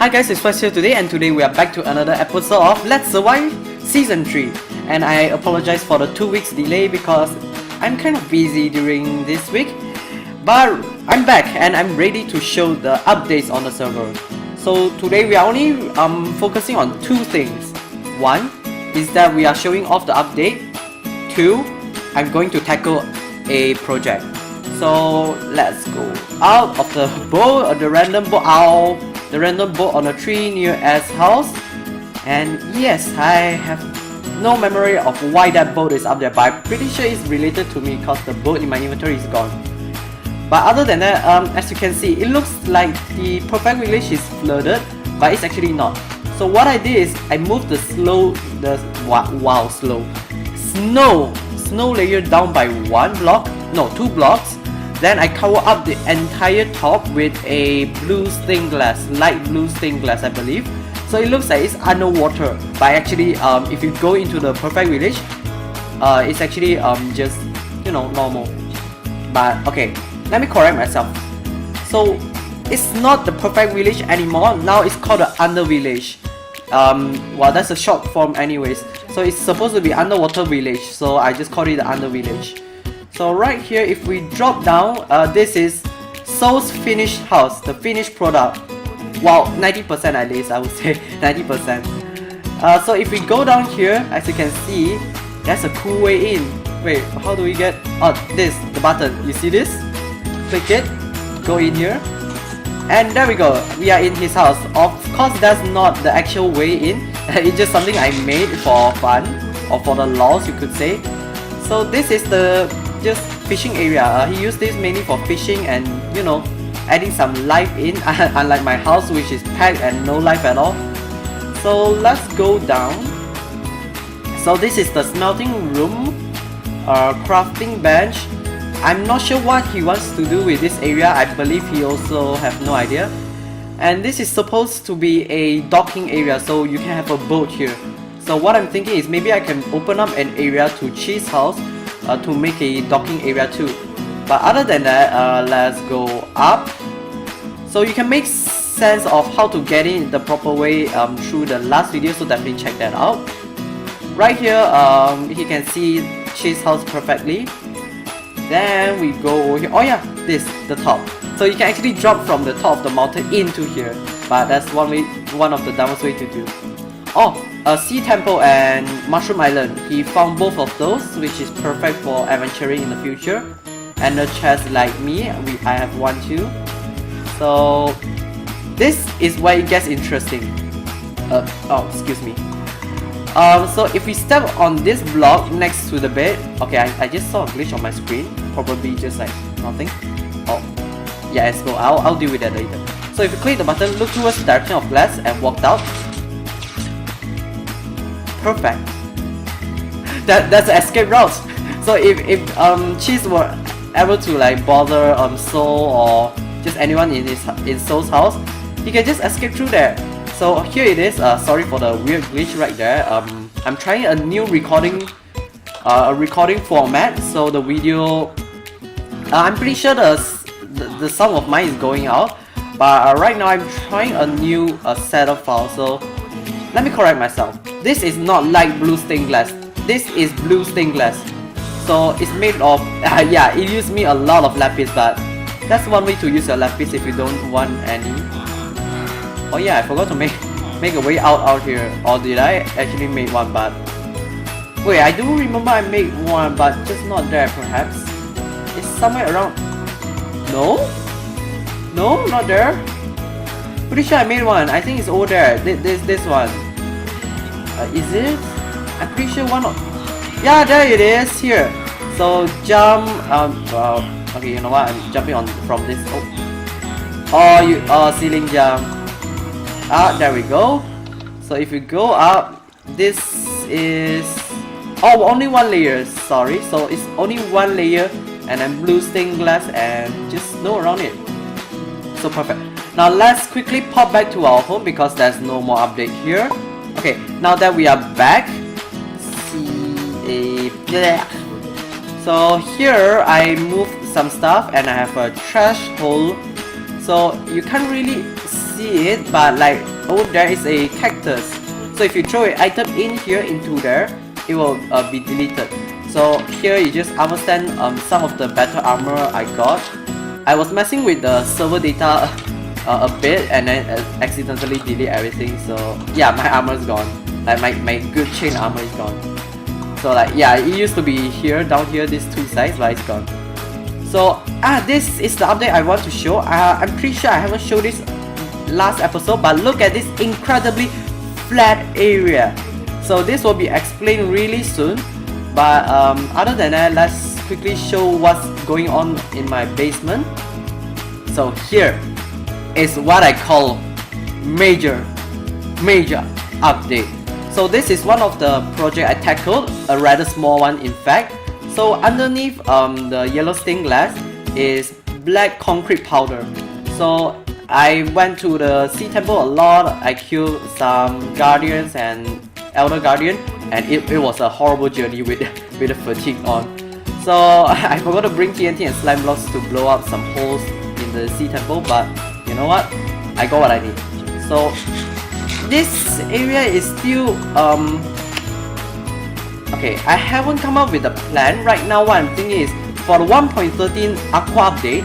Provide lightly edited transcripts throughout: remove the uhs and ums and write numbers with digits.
Hi guys, it's Wes here today, and today we are back to another episode of Let's Survive Season 3. And I apologize for the 2 weeks delay because I'm kind of busy during this week. But I'm back and I'm ready to show the updates on the server. So today we are only focusing on two things. One is that we are showing off the update. Two, I'm going to tackle a project. So let's go out of the boat, the random boat on a tree near S house. And yes, I have no memory of why that boat is up there, but I'm pretty sure it's related to me because the boat in my inventory is gone. But other than that, as you can see, it looks like the perfect village is flooded, but it's actually not. So what I did is I moved the snow layer down by two blocks. Then I cover up the entire top with a blue stained glass, light blue stained glass, I believe. So it looks like it's underwater, but actually, if you go into the perfect village, it's actually just normal. But okay, let me correct myself. So it's not the perfect village anymore. Now it's called the under village. Well, that's a short form, anyways. So it's supposed to be underwater village. So I just called it the under village. So right here, if we drop down, this is Soul's finished house, the finished product. Wow, 90% at least, I would say 90%. So if we go down here, as you can see, there's a cool way in. Wait, how do we get? Oh, the button. You see this? Click it, go in here, and there we go. We are in his house. Of course, that's not the actual way in. It's just something I made for fun, or for the lols, you could say. So this is the just fishing area. He used this mainly for fishing and adding some life in, unlike my house which is packed and no life at all. So let's go down. So this is the smelting room, crafting bench. I'm not sure what he wants to do with this area. I believe he also have no idea. And this is supposed to be a docking area, so you can have a boat here. So what I'm thinking is maybe I can open up an area to Cheese house to make a docking area too. But other than that, let's go up. So you can make sense of how to get in the proper way through the last video, so definitely check that out. Right here, you can see Cheese house perfectly. Then we go over here. Oh yeah, the top. So you can actually drop from the top of the mountain into here. But that's one of the dumbest way to do. Oh, Sea Temple and Mushroom Island. He found both of those, which is perfect for adventuring in the future. And a chest like me, I have one too. So this is where it gets interesting. Excuse me. So if we step on this block next to the bed, okay, I just saw a glitch on my screen, probably just like nothing. Oh, yeah, let's go. I'll deal with that later. So if you click the button, look towards the direction of glass and walk out. Perfect. That's the escape route. So if Cheese were able to like bother Soul or just anyone in Soul's house, he can just escape through there. So here it is. Sorry for the weird glitch right there. I'm trying a new recording format. So the video, I'm pretty sure the sound of mine is going out. But right now I'm trying a new setup file. So let me correct myself. This is not light blue stained glass. This is blue stained glass. So it's made of yeah, it used me a lot of lapis, but that's one way to use your lapis if you don't want any. Oh yeah, I forgot to make a way out here. Or did I actually make one? But wait, I do remember I made one, but just not there perhaps. It's somewhere around. No, not there. Pretty sure I made one. I think it's over there. This one. Is it? I'm pretty sure one of. Yeah, there it is, here. So jump, okay, you know what, I'm jumping from this, ceiling jump. There we go. So if you go up, this is, only one layer, sorry. So it's only one layer, and then blue stained glass, and just snow around it. So perfect. Now let's quickly pop back to our home because there's no more update here. Okay, now that we are back, so here I moved some stuff and I have a trash hole. So you can't really see it, but like oh, there is a cactus. So if you throw an item in here into there, it will be deleted. So here you just understand some of the better armor I got. I was messing with the server data a bit and then accidentally delete everything. So yeah, my armor is gone. Like my good chain armor is gone. So like yeah, it used to be here, down here, these two sides, but it's gone. So this is the update I want to show. I'm pretty sure I haven't showed this last episode, but look at this incredibly flat area. So this will be explained really soon. But other than that, let's quickly show what's going on in my basement. So here is what I call major update. So this is one of the project I tackled, a rather small one in fact. So underneath the yellow stained glass is black concrete powder. So I went to the sea temple a lot. I killed some guardians and elder guardian, and it was a horrible journey with the fatigue on. So I forgot to bring TNT and slime blocks to blow up some holes in the sea temple, but you know what? I got what I need. So this area is still okay, I haven't come up with a plan. Right now what I'm thinking is, for the 1.13 Aqua update,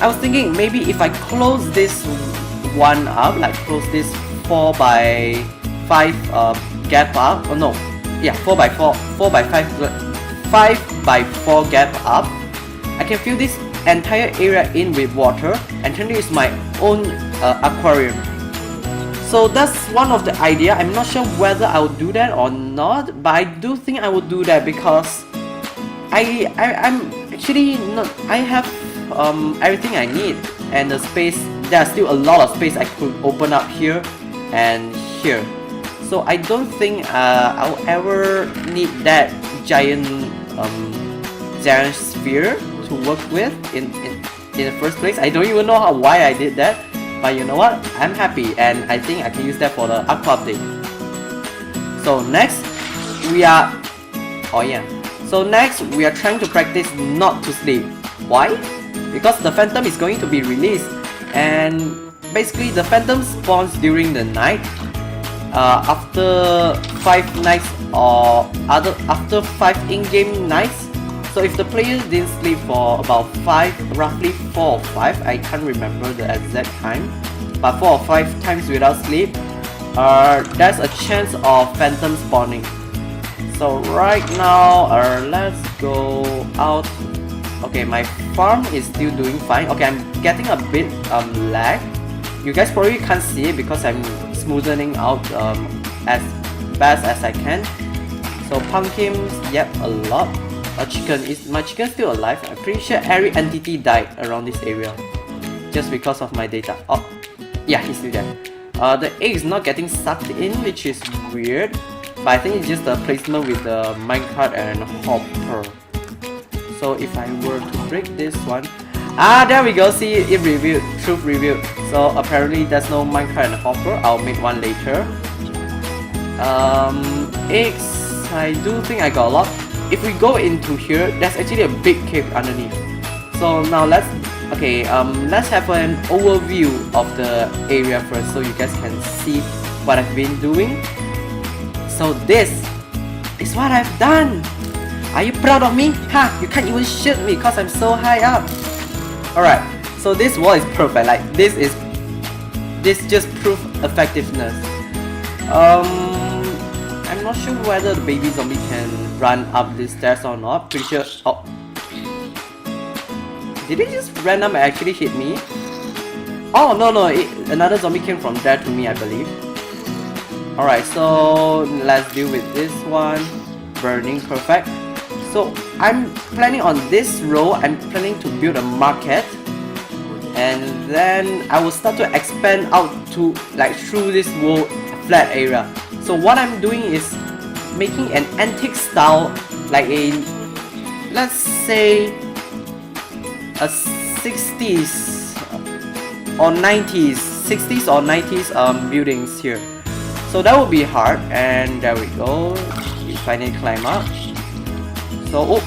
I was thinking maybe if I close this one up, like close this 4x5 gap up, oh no, yeah, 4x4, 5x4 gap up, I can fill this entire area in with water and turn it into my own aquarium. So that's one of the idea. I'm not sure whether I would do that or not, but I do think I would do that because I'm actually not, I have everything I need, and the space, there's still a lot of space I could open up here and here. So I don't think I'll ever need that giant sphere to work with in the first place. I don't even know why I did that, but you know what, I'm happy and I think I can use that for the Aqua update. So next we are trying to practice not to sleep. Why? Because the Phantom is going to be released, and basically the Phantom spawns during the night after 5 nights or after 5 in-game nights. So if the player didn't sleep for about 5, roughly 4 or 5, I can't remember the exact time, but 4 or 5 times without sleep, there's a chance of Phantom spawning. So right now, let's go out. Okay, my farm is still doing fine. Okay, I'm getting a bit lag. You guys probably can't see it because I'm smoothing out as best as I can. So pumpkins, yep, a lot. A chicken, is my chicken still alive? I'm pretty sure every entity died around this area just because of my data. Oh, yeah, he's still there. The egg is not getting sucked in, which is weird, but I think it's just the placement with the minecart and hopper. So if I were to break this one, there we go, see, it revealed, truth revealed. So apparently there's no minecart and hopper. I'll make one later. Eggs, I do think I got a lot. If we go into here, there's actually a big cave underneath. So now let's have an overview of the area first, so you guys can see what I've been doing. So this is what I've done. Are you proud of me? Ha! You can't even shoot me because I'm so high up. Alright, so this wall is perfect. Like this just proves effectiveness. I'm not sure whether the baby zombie can run up these stairs or not. Pretty sure. Oh, did it just random actually hit me? Oh no, another zombie came from there to me, I believe. Alright, so let's deal with this one. Burning, perfect. So I'm planning on this row, I'm planning to build a market, and then I will start to expand out to like through this whole flat area. So what I'm doing is making an antique style, like a, let's say a 60s or 90s buildings here. So that will be hard, and there we go. We finally climb up. So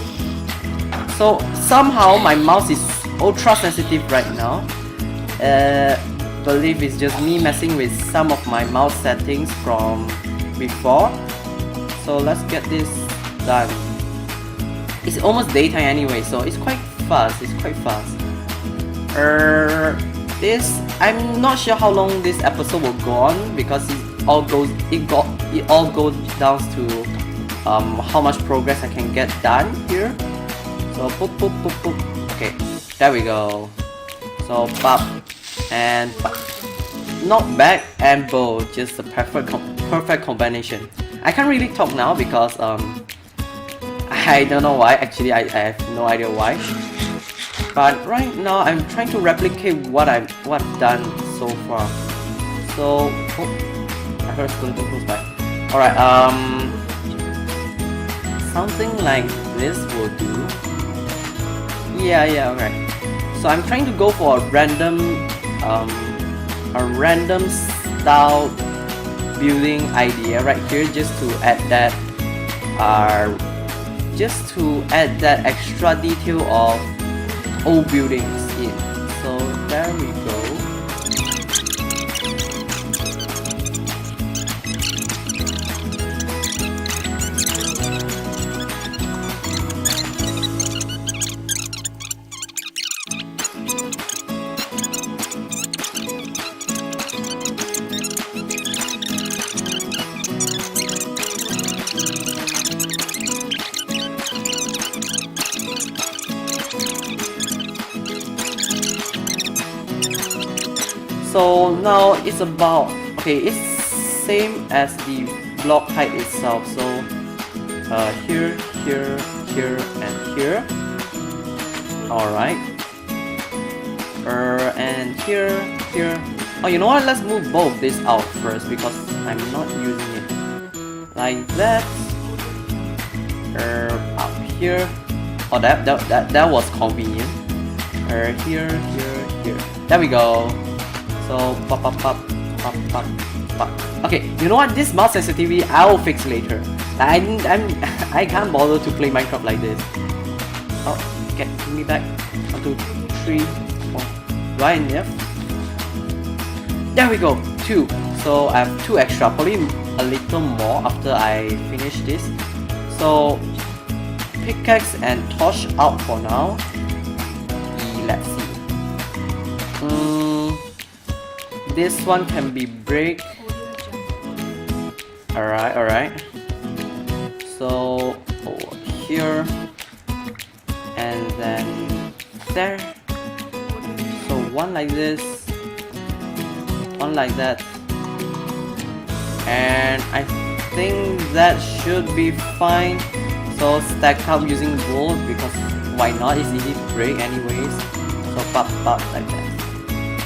so somehow my mouse is ultra sensitive right now. believe it's just me messing with some of my mouse settings from before. So let's get this done. It's almost daytime anyway, so it's quite fast. This, I'm not sure how long this episode will go on, because it all goes down to how much progress I can get done here. So boop boop boop boop. Okay, there we go. So pop and pop. Not back and bow, just the perfect combination. I can't really talk now because I don't know why. Actually, I have no idea why. But right now I'm trying to replicate what I've done so far. So I heard something close by. Alright, something like this will do. Yeah, alright. So I'm trying to go for a random style building idea right here, just to add that extra detail of old buildings in. So there we go. So now it's about, okay, it's same as the block height itself. So here, and here. Alright. And here. Oh, you know what? Let's move both this out first because I'm not using it. Like that. Up here. Oh, that was convenient. Here. There we go. So pop. Okay, you know what? This mouse sensitivity I will fix later. I can't bother to play Minecraft like this. Oh, get me back. 1, 2, 3, 4. Right in there. There we go. 2. So I have 2 extra. Probably a little more after I finish this. So pickaxe and torch out for now. Let's see. This one can be brick. Alright. So over here and then there. So one like this, one like that, and I think that should be fine. So stack up using wood because why not? It's easy to break anyways. So pop like that.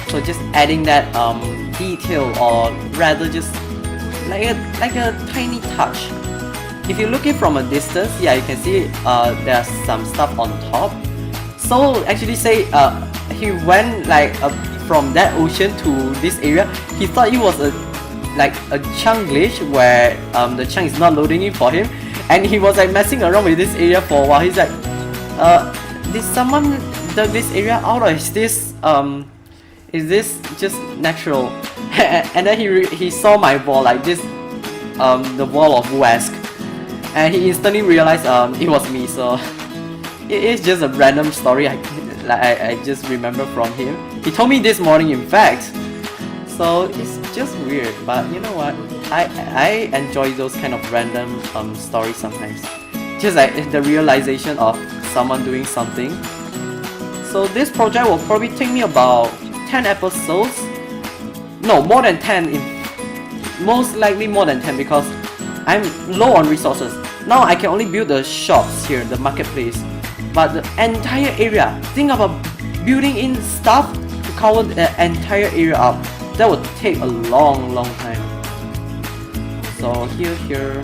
So just adding that detail, or rather just like a tiny touch. If you look it from a distance, yeah, you can see there's some stuff on top. So actually say he went like from that ocean to this area. He thought it was a chunk glitch where the chunk is not loading in for him, and he was like messing around with this area for a while. He's like, did someone dug this area out, or is this just natural? And then he saw my wall like this, the wall of Wesk, and he instantly realized it was me. So it is just a random story I just remember from him. He told me this morning, in fact. So it's just weird, but you know what? I enjoy those kind of random stories sometimes. Just like the realization of someone doing something. So this project will probably take me about 10 episodes. No, more than 10. Most likely more than 10 because I'm low on resources. Now I can only build the shops here, the marketplace. But the entire area, think about building in stuff to cover the entire area up. That would take a long time. So here.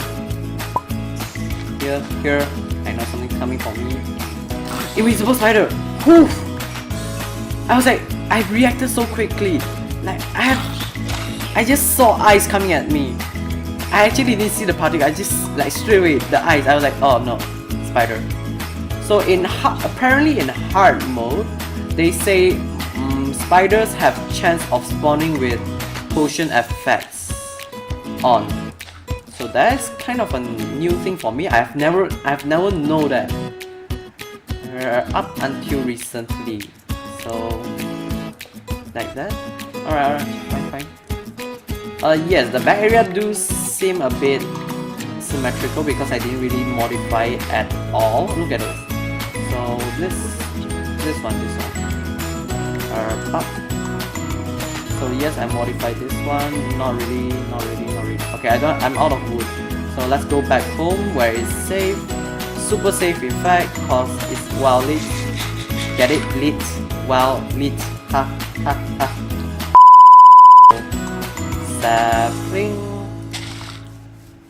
I know something's coming for me. Invisible spider. Whew! I was like, I reacted so quickly. Like I just saw eyes coming at me. I actually didn't see the particle. I just like straight away the eyes. I was like, oh no, spider. So apparently in hard mode, they say spiders have chance of spawning with potion effects on. So that's kind of a new thing for me. I've never known that up until recently. So like that. Alright, fine. Yes, the back area do seem a bit symmetrical because I didn't really modify it at all. Look at this. So this one. Up. So yes, I modified this one. Not really. Okay, I'm out of wood. So let's go back home where it's safe. Super safe in fact, cause it's well lit. Get it? Lit. Well lit. Ha. Sapling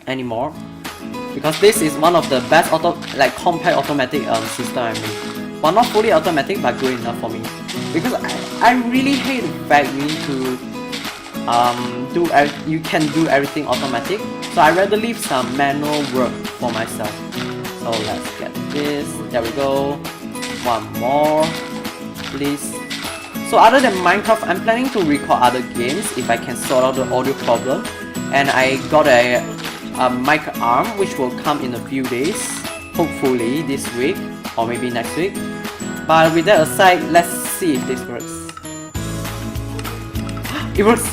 anymore. Because this is one of the best compact automatic system I made. Well, not fully automatic, but good enough for me. Because I really hate the fact you need to you can do everything automatic. So I rather leave some manual work for myself. So let's get this. There we go. One more, please. So other than Minecraft, I'm planning to record other games if I can sort out the audio problem. And I got a mic arm which will come in a few days, hopefully this week or maybe next week. But with that aside, let's see if this works. It works!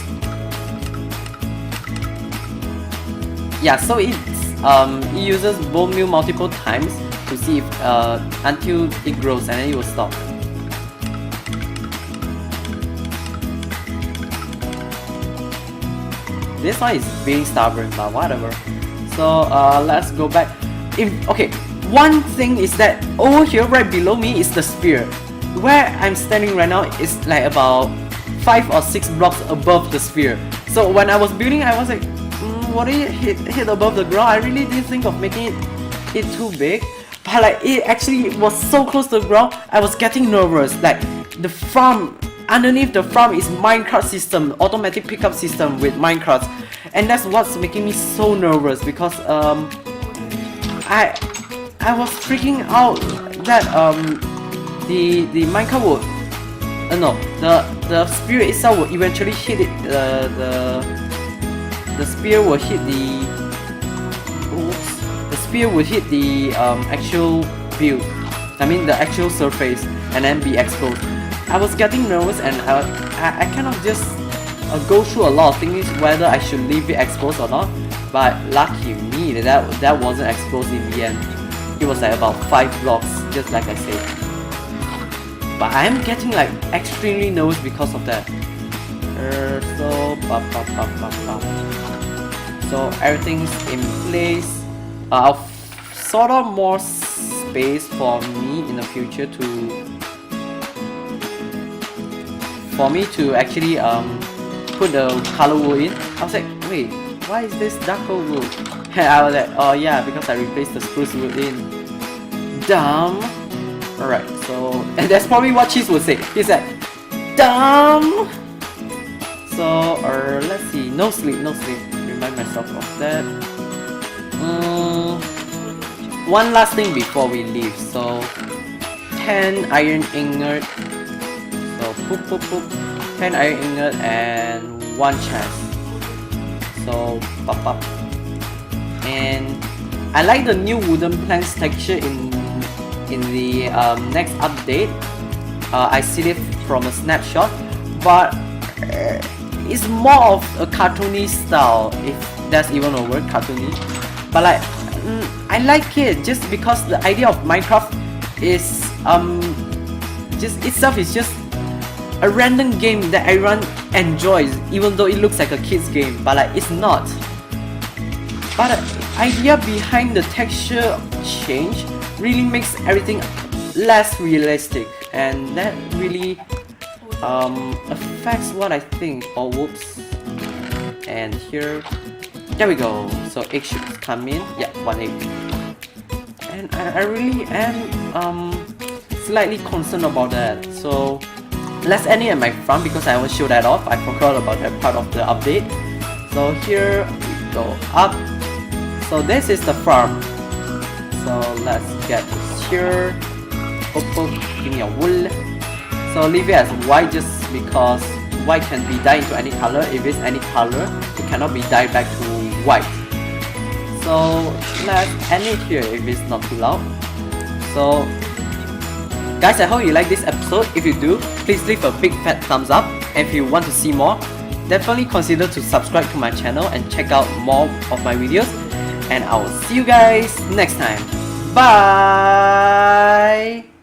Yeah, so it uses bone meal multiple times to see if until it grows and then it will stop. This one is being stubborn, but whatever. So let's go back. Okay, one thing is that over here right below me is the sphere. Where I'm standing right now is like about 5 or 6 blocks above the sphere. So when I was building, I was like, what did it hit above the ground? I really didn't think of making it too big. But like it actually was so close to the ground, I was getting nervous. Like the farm, underneath the farm is Minecraft system, automatic pickup system with Minecraft. And that's what's making me so nervous because I was freaking out that the Minecraft would the spear itself will eventually hit it. The spear will hit the spear will hit the actual build. I mean the actual surface and then be exposed. I was getting nervous and I kind of just go through a lot of things whether I should leave it exposed or not. But lucky me that wasn't exposed in the end. It was like about 5 blocks, just like I said. But I am getting like extremely nervous because of that. So everything's in place. I'll sort out more space for me in the future for me to actually put the color wood in. I was like, wait, why is this darker wood? And I was like, oh yeah, because I replaced the spruce wood in. Dumb. Alright, so and that's probably what Cheese would say. He said, dumb. So let's see. No sleep. Remind myself of that. One last thing before we leave. So 10 iron ingot. So poop. 10 iron ingot and 1 chest. So pop. And I like the new wooden planks texture in the next update. I see it from a snapshot, but it's more of a cartoony style, if that's even a word, cartoony. But like I like it just because the idea of Minecraft is just itself is just a random game that everyone enjoys, even though it looks like a kid's game, but like it's not. But the idea behind the texture change really makes everything less realistic, and that really affects what I think. Oh whoops. And here, there we go. So egg should come in. Yeah, 1 egg. And I really am slightly concerned about that. So let's end it at my farm because I won't show that off. I forgot about that part of the update. So here we go up. So this is the farm. So let's get this here. Give me a wool. So leave it as white just because white can be dyed into any color. If it's any color, it cannot be dyed back to white. So let's end it here if it's not too loud. So guys, I hope you like this episode. If you do, please leave a big fat thumbs up. And if you want to see more, definitely consider to subscribe to my channel and check out more of my videos. And I will see you guys next time. Bye!